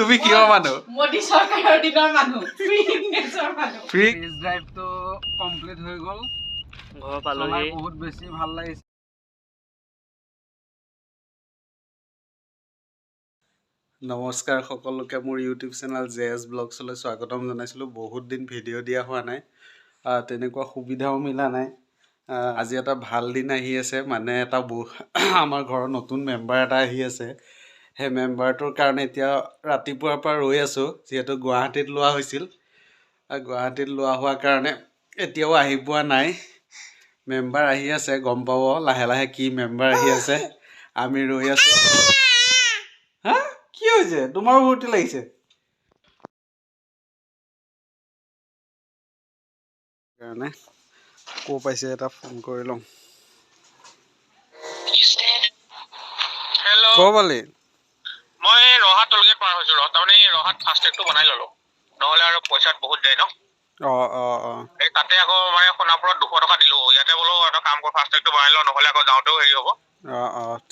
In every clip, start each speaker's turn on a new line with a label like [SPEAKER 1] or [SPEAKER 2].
[SPEAKER 1] তুমি কিয় মানুহ
[SPEAKER 2] মোদী চৰকাৰৰ দিনৰ মানুহ
[SPEAKER 1] ফ্ৰী ড্ৰাইভটো কমপ্লিট হৈ গ'ল ঘৰ পালোহি বহুত বেছি ভাল লাগিছে নমস্কাৰ সকলোকে মোৰ ইউটিউব চেনেল জেএছ ব্লগছলৈ স্বাগতম জনাইছিলোঁ বহুত দিন ভিডিঅ' দিয়া হোৱা নাই তেনেকুৱা সুবিধাও মিলা নাই আজি এটা ভাল দিন আহি আছে মানে এটা আমাৰ ঘৰৰ নতুন মেম্বাৰ এটা আহি আছে সেই মেম্বাৰটোৰ কাৰণে এতিয়া ৰাতিপুৱাৰ পৰা ৰৈ আছোঁ যিহেতু গুৱাহাটীত লোৱা হৈছিল গুৱাহাটীত লোৱা হোৱাৰ কাৰণে এতিয়াও আহি পোৱা নাই মেম্বাৰ আহি আছে গম পাব লাহে লাহে কি মেম্বাৰ আহি আছে আমি ৰৈ আছোঁ হা কি হৈছে তোমাৰো ফূৰ্তি লাগিছে কাৰণে ক' পাইছে এটা ফোন কৰি লওঁ
[SPEAKER 3] হেল্ল'
[SPEAKER 1] ক' পালি
[SPEAKER 3] মই ৰহাত টলগেট পাৰ হৈছোঁ তাৰমানে ৰহাত ফাষ্টেগটো বনাই ল'লোঁ নহ'লে আৰু পইচাত বহুত যায় ন এই তাতে আকৌ মানে সোণাপুৰত 200 টকা দিলোঁ ইয়াতে বোলো এটা কাম কৰ ফাষ্টেগটো বনাই লওঁ নহ'লে আকৌ যাওঁতেও হেৰি হ'ব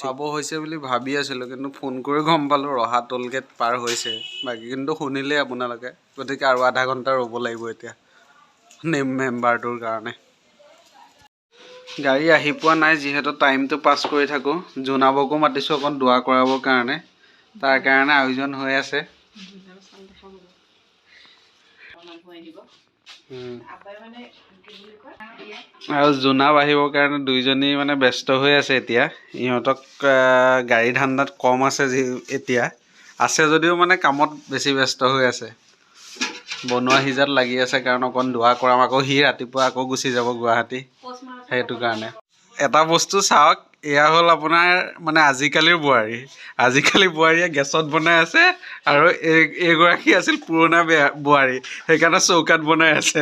[SPEAKER 1] পাব হৈছে বুলি ভাবি আছিলোঁ কিন্তু ফোন কৰি গম পালোঁ ৰহা টলগেট পাৰ হৈছে বাকী কিন্তু শুনিলেই আপোনালোকে গতিকে আৰু আধা ঘণ্টা ৰ'ব লাগিব এতিয়া মেম্বাৰটোৰ কাৰণে গাড়ী আহি পোৱা নাই যিহেতু টাইমটো পাছ কৰি থাকোঁ জোনাবকো মাতিছোঁ অকণ দোৱা কৰাবৰ কাৰণে তাৰ কাৰণে আয়োজন হৈ আছে আৰু জোনাব আহিবৰ কাৰণে দুইজনী মানে ব্যস্ত হৈ আছে এতিয়া ইহঁতক গাড়ী ধান্দাত কম আছে এতিয়া আছে যদিও মানে কামত বেছি ব্যস্ত হৈ আছে বনোৱা সিজাত লাগি আছে কাৰণ অকণ দোৱা কৰাম আকৌ সি ৰাতিপুৱা আকৌ গুচি যাব গুৱাহাটী সেইটো কাৰণে এটা বস্তু চাওক এয়া হ'ল আপোনাৰ মানে আজিকালিৰ বোৱাৰীয়ে গেছত বনাই আছে আৰু এইগৰাকী আছিল পুৰণা বোৱাৰী সেইকাৰণে চৌকাত বনাই আছে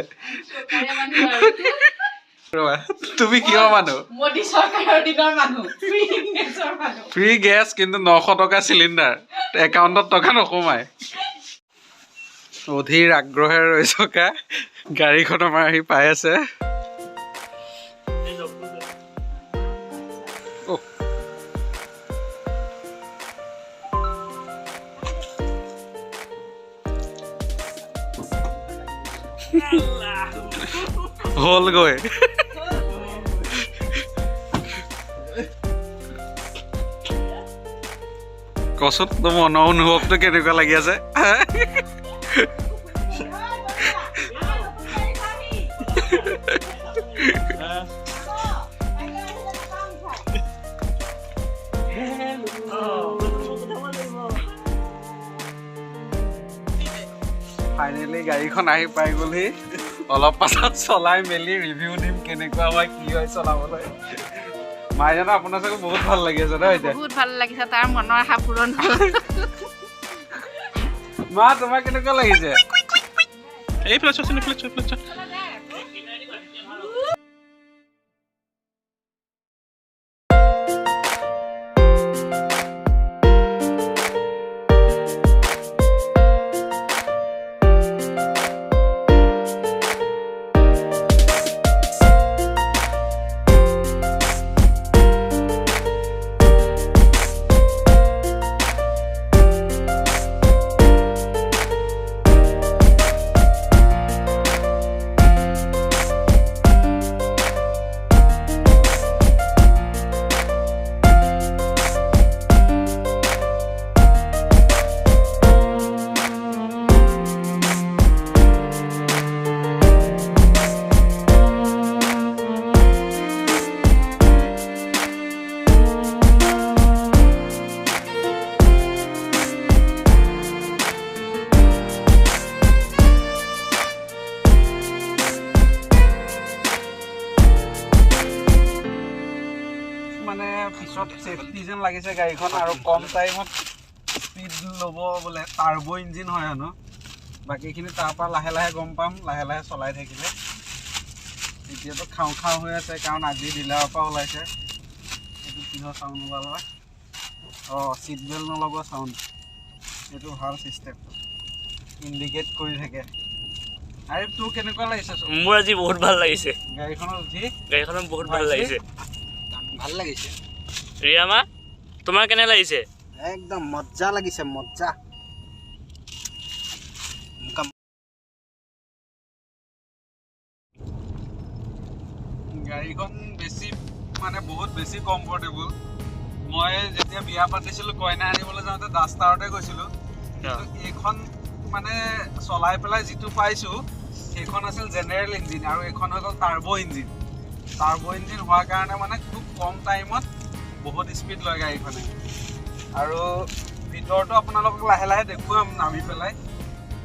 [SPEAKER 1] তুমি কিয় মানুহ
[SPEAKER 2] মোদী চৰকাৰৰ দিনৰ মানুহ
[SPEAKER 1] ফ্ৰী গেছ কিন্তু 900 টকা চিলিণ্ডাৰ একাউণ্টত টকা নোসোমায় অধীৰ আগ্ৰহে ৰৈ থকা গাড়ীখন আমাৰ আহি পাই আছে হ'লগৈ কচোন তোৰ মনৰ অনুভৱটো কেনেকুৱা লাগি আছে ফাইনেলি গাড়ীখন আহি পাই গ'লহি অলপ পাছত চলাই মেলি ৰিভিউ দিম কেনেকুৱা হয় কি হয় চলাবলৈ মাইজানা আপোনাৰ চাগে বহুত ভাল লাগি আছে ন এতিয়া
[SPEAKER 2] বহুত ভাল লাগিছে তাৰ মনৰ আশা পূৰণ
[SPEAKER 1] মা তোমাৰ কেনেকুৱা লাগিছে
[SPEAKER 3] এই ফ্লেচ
[SPEAKER 1] মানে পিছত সেফটি যেন লাগিছে গাড়ীখন আৰু কম টাইমত স্পীড ল'ব বোলে টাৰ্বো ইঞ্জিন হয় হেনো বাকীখিনি তাৰ পৰা লাহে লাহে গম পাম লাহে লাহে চলাই থাকিলে এতিয়াতো খাওঁ হৈ আছে কাৰণ আজি ডিলাৰৰ পৰা ওলাইছে এইটো কিহৰ চাউণ্ড ওলাবা চিট বেল্ট নলগোৱা চাউণ্ড এইটো ভাল চিষ্টেম ইণ্ডিকেট কৰি থাকে আৰে তোৰ কেনেকুৱা লাগিছে
[SPEAKER 4] মোৰ আজি বহুত ভাল লাগিছে
[SPEAKER 1] গাড়ীখনত উঠি
[SPEAKER 4] গাড়ীখনত বহুত ভাল লাগিছে
[SPEAKER 5] ভাল লাগিছে
[SPEAKER 4] ৰিয়ামা তোমাৰ কেনে লাগিছে
[SPEAKER 5] একদম মজা লাগিছে মজা
[SPEAKER 1] মানে বহুত বেছি কমফৰ্টেবল। মই যেতিয়া বিয়া পাতিছিলোঁ কইনা আনিবলৈ যাওঁতে ডাষ্টাৰতে গৈছিলোঁ, কিন্তু এইখন মানে চলাই পেলাই যিটো পাইছোঁ সেইখন আছিল জেনেৰেল ইঞ্জিন আৰু এইখন হৈ গ'ল টাৰ্বো ইঞ্জিন। টাৰ্বো ইঞ্জিন হোৱাৰ কাৰণে মানে খুব কম টাইমত বহুত স্পীড লয় গাড়ীখনে। আৰু ভিতৰতো আপোনালোকক লাহে লাহে দেখুৱাম নামি পেলাই।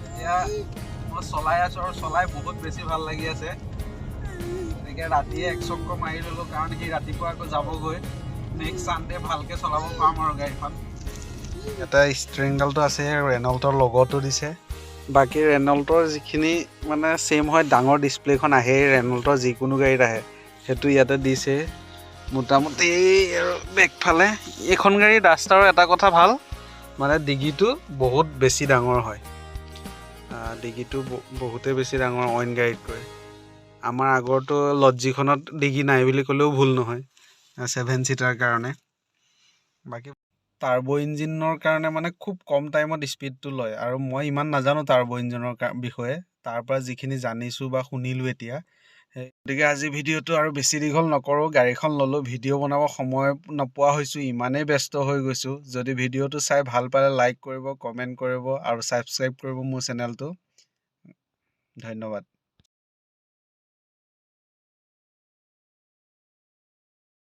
[SPEAKER 1] এতিয়া মই চলাই আছোঁ আৰু চলাই বহুত বেছি ভাল লাগি আছে। গতিকে ৰাতিয়ে এক চক্কৰ মাৰি ল'লোঁ, কাৰণ সি ৰাতিপুৱা আকৌ যাবগৈ। নেক্সট ছানডে ভালকৈ চলাব পাম আৰু গাড়ীখন। এটা ষ্টিৰিংডালটো আছে, ৰেনল্টৰ লগতো দিছে। বাকী ৰেনল্টৰ যিখিনি মানে ছেইম হয়, ডাঙৰ ডিছপ্লেখন আহেই, ৰেনল্টৰ যিকোনো গাড়ীত আহে, সেইটো ইয়াতে দিছে মোটামুটি। আৰু বেকফালে এইখন গাড়ীৰ ডাষ্টাৰৰ এটা কথা ভাল, মানে ডিগিটো বহুত বেছি ডাঙৰ হয়। ডিগিটো বহুতেই বেছি ডাঙৰ অইন গাড়ীতকৈ। আমাৰ আগৰটো লজ্জিখনত ডিগি নাই বুলি ক'লেও ভুল নহয়, 7 ছিটাৰ কাৰণে। বাকী টাৰ্বো ইঞ্জিনৰ কাৰণে মানে খুব কম টাইমত স্পীডটো লয়, আৰু মই ইমান নাজানো টাৰ্বো ইঞ্জিনৰ বিষয়ে। তাৰ পৰা যিখিনি জানিছোঁ বা শুনিলোঁ এতিয়া, গতিকে আজি ভিডিঅ'টো আৰু বেছি দীঘল নকৰোঁ। গাড়ীখন ল'লোঁ, ভিডিঅ' বনাব সময় নোপোৱা হৈছোঁ, ইমানেই ব্যস্ত হৈ গৈছোঁ। যদি ভিডিঅ'টো চাই ভাল পালে লাইক কৰিব, কমেণ্ট কৰিব আৰু ছাবস্ক্ৰাইব কৰিব মোৰ চেনেলটো। ধন্যবাদ।